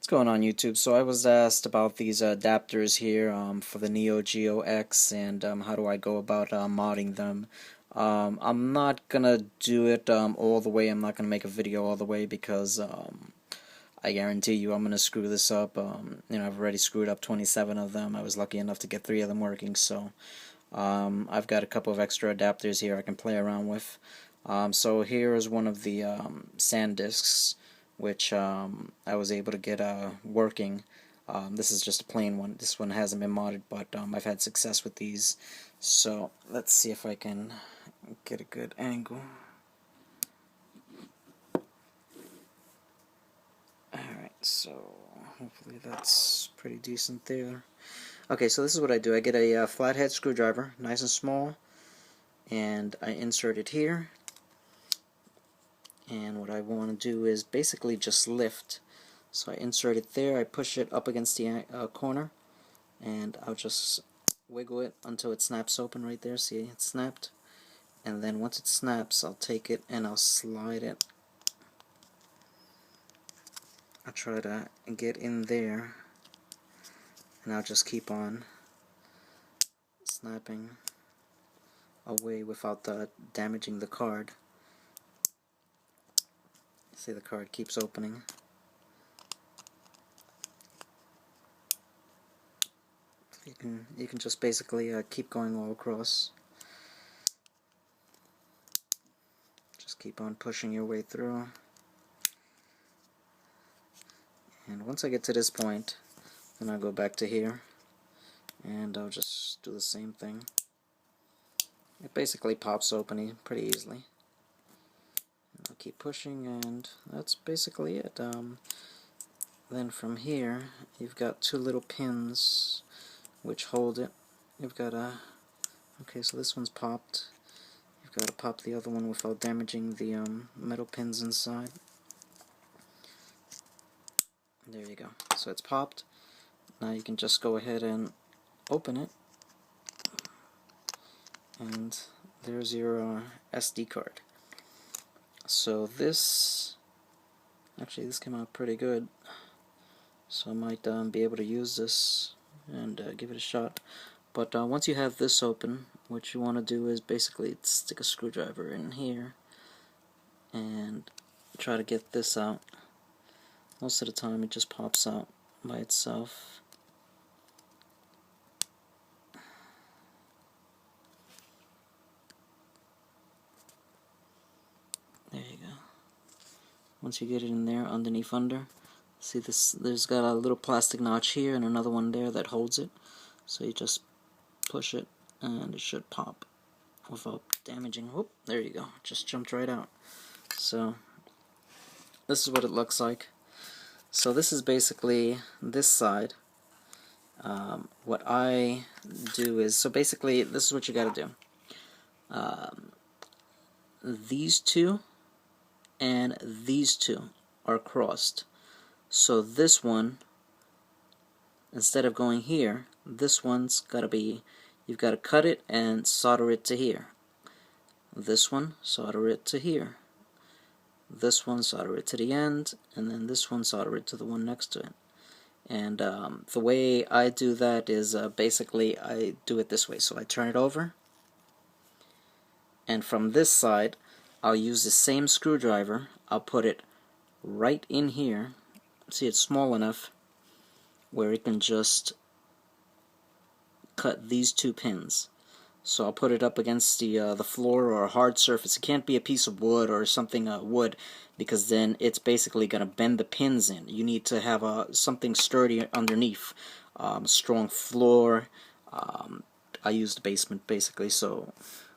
Going on YouTube? So I was asked about these adapters here for the Geo X and how do I go about modding them. I'm not gonna do it all the way. I'm not gonna make a video all the way because I guarantee you I'm gonna screw this up. I've already screwed up 27 of them. I was lucky enough to get 3 of them working, so I've got a couple of extra adapters here I can play around with. So here is one of the SAN disks, which I was able to get working. This is just a plain one. This one hasn't been modded, but I've had success with these. So let's see if I can get a good angle. Alright, so hopefully that's pretty decent there. Okay, so this is what I do. I get a flathead screwdriver, nice and small, and I insert it here. And what I want to do is basically just lift. So I insert it there, I push it up against the corner, and I'll just wiggle it until it snaps open right there. See, it snapped. And then once it snaps, I'll take it and I'll slide it. I'll try to get in there, and I'll just keep on snapping away without damaging the card. See, the card keeps opening. You can just basically keep going all across. Just keep on pushing your way through. And once I get to this point, then I'll go back to here, and I'll just do the same thing. It basically pops open pretty easily. I'll keep pushing, and that's basically it. Then from here, you've got 2 little pins which hold it. You've got okay, so this one's popped. You've got to pop the other one without damaging the metal pins inside. There you go. So it's popped. Now you can just go ahead and open it, and there's your SD card. So this came out pretty good, so I might be able to use this and give it a shot. But once you have this open, what you want to do is basically stick a screwdriver in here and try to get this out. Most of the time it just pops out by itself. There you go. Once you get it in there, underneath under, see this, there's got a little plastic notch here and another one there that holds it. So you just push it and it should pop without damaging. Whoop, there you go. Just jumped right out. So this is what it looks like. So this is basically this side. What I do is, so basically this is what you gotta do. These two and these two are crossed. So this one, instead of going here, this one's gotta be, you've gotta cut it and solder it to here. This one, solder it to here. This one, solder it to the end, and then this one, solder it to the one next to it. And the way I do that is basically I do it this way. So I turn it over, and from this side I'll use the same screwdriver. I'll put it right in here. See, it's small enough where it can just cut these 2 pins. So I'll put it up against the floor or a hard surface. It can't be a piece of wood or something wood, because then it's basically going to bend the pins in. You need to have something sturdy underneath, strong floor. I use the basement basically, so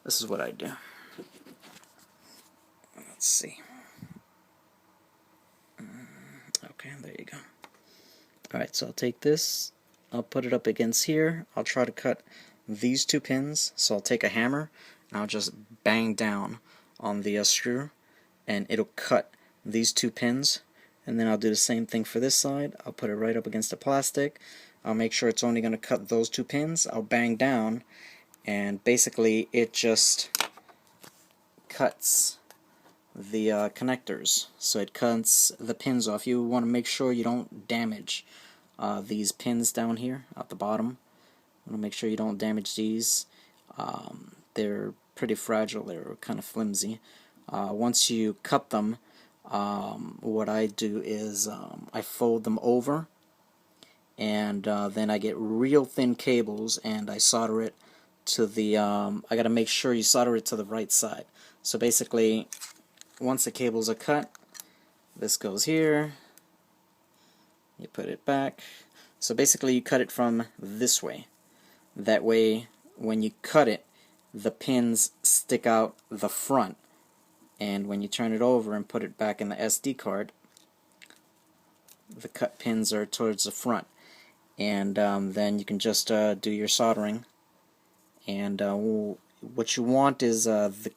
this is what I do. Let's see. Okay, there you go. Alright, so I'll take this, I'll put it up against here, I'll try to cut these 2 pins, so I'll take a hammer and I'll just bang down on the screw, and it'll cut these 2 pins. And then I'll do the same thing for this side. I'll put it right up against the plastic. I'll make sure it's only going to cut those 2 pins. I'll bang down, and basically it just cuts the connectors, so it cuts the pins off. You want to make sure you don't damage these pins down here at the bottom. You want to make sure you don't damage these. They're pretty fragile, they're kind of flimsy. Once you cut them, what I do is I fold them over, and then I get real thin cables and I solder it to the I gotta make sure you solder it to the right side. So basically, once the cables are cut, this goes here, you put it back. So basically you cut it from this way. That way when you cut it, the pins stick out the front, and when you turn it over and put it back in the SD card, the cut pins are towards the front. And then you can just do your soldering. And what you want is the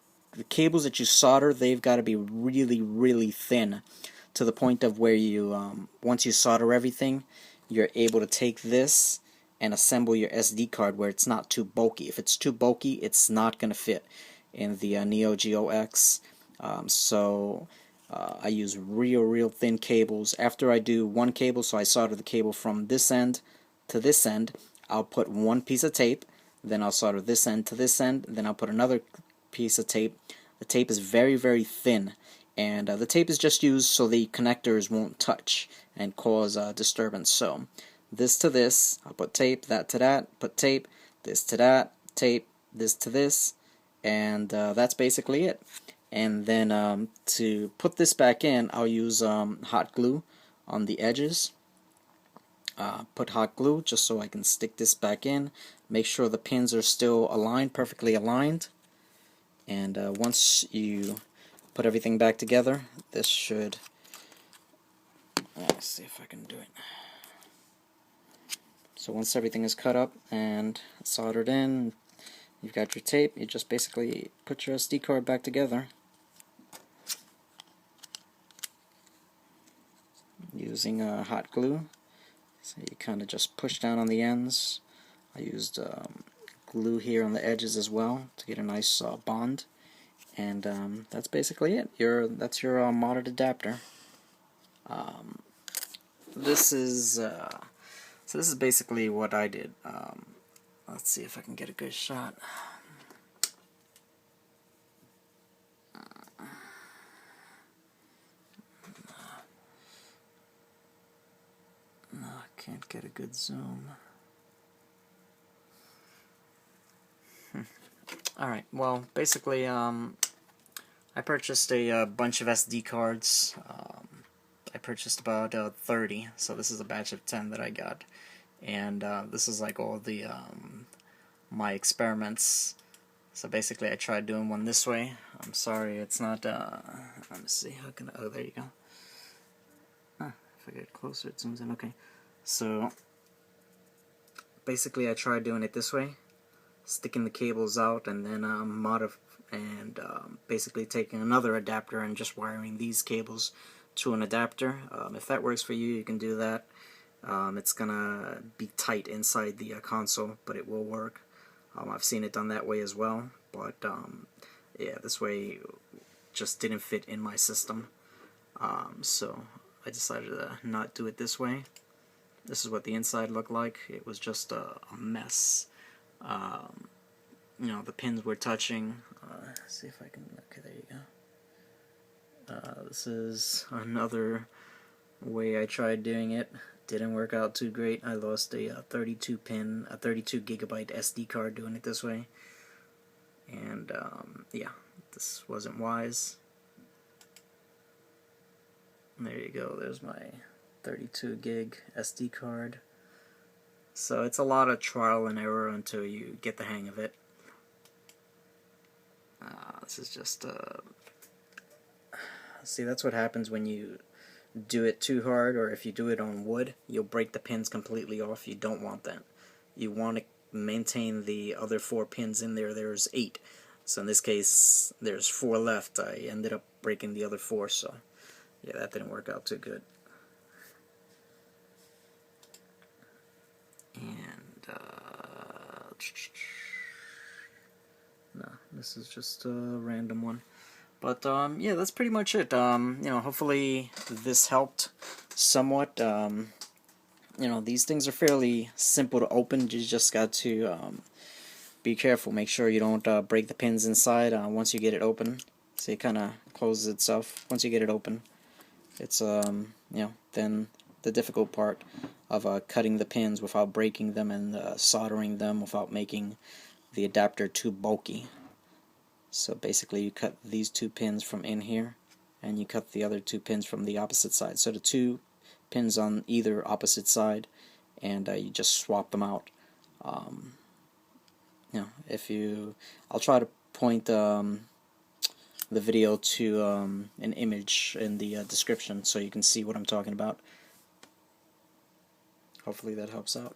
cables that you solder, they've got to be really, really thin, to the point of where you, once you solder everything, you're able to take this and assemble your SD card where it's not too bulky. If it's too bulky, it's not going to fit in the Neo Geo X. I use real thin cables. After I do one cable, so I solder the cable from this end to this end, I'll put one piece of tape, then I'll solder this end to this end, then I'll put another piece of tape. The tape is very thin, and the tape is just used so the connectors won't touch and cause disturbance. So this to this, I'll put tape, that to that, put tape, this to that, tape, this to this, and that's basically it. And then to put this back in, I'll use hot glue on the edges. Put hot glue just so I can stick this back in. Make sure the pins are still aligned, perfectly aligned. And once you put everything back together, this should... Let's see if I can do it. So once everything is cut up and soldered in, you've got your tape, you just basically put your SD card back together using hot glue. So you kind of just push down on the ends. I used glue here on the edges as well to get a nice bond. And that's basically it. That's your modded adapter. This is so this is basically what I did. Let's see if I can get a good shot. No, I can't get a good zoom. Alright, well, basically, I purchased a bunch of SD cards. I purchased about 30, so this is a batch of 10 that I got. And this is like all the my experiments. So basically I tried doing one this way. I'm sorry, it's not, let me see, how can I, oh, there you go. If I get closer, it zooms in. Okay, so basically I tried doing it this way, sticking the cables out, and then basically taking another adapter and just wiring these cables to an adapter. If that works for you, you can do that. It's gonna be tight inside the console, but it will work. I've seen it done that way as well, but yeah, this way just didn't fit in my system. So I decided to not do it this way. This is what the inside looked like. It was just a mess. You know, the pins were touching. Let's see if I can, okay, there you go. This is another way I tried doing it. Didn't work out too great. I lost a 32 gigabyte SD card doing it this way. And yeah, this wasn't wise. There you go, there's my 32 gig SD card. So it's a lot of trial and error until you get the hang of it. This is just see, that's what happens when you do it too hard, or if you do it on wood, you'll break the pins completely off. You don't want that. You want to maintain the other 4 pins in there. There's 8. So in this case, there's 4 left. I ended up breaking the other 4, so yeah, that didn't work out too good. And no, this is just a random one. But yeah, that's pretty much it. Hopefully this helped somewhat. These things are fairly simple to open. You just got to be careful. Make sure you don't break the pins inside once you get it open. See, it kind of closes itself once you get it open. It's then the difficult part of cutting the pins without breaking them and soldering them without making the adapter too bulky. So basically you cut these two pins from in here and you cut the other two pins from the opposite side. So the two pins on either opposite side, and you just swap them out. I'll try to point the video to an image in the description so you can see what I'm talking about. Hopefully that helps out.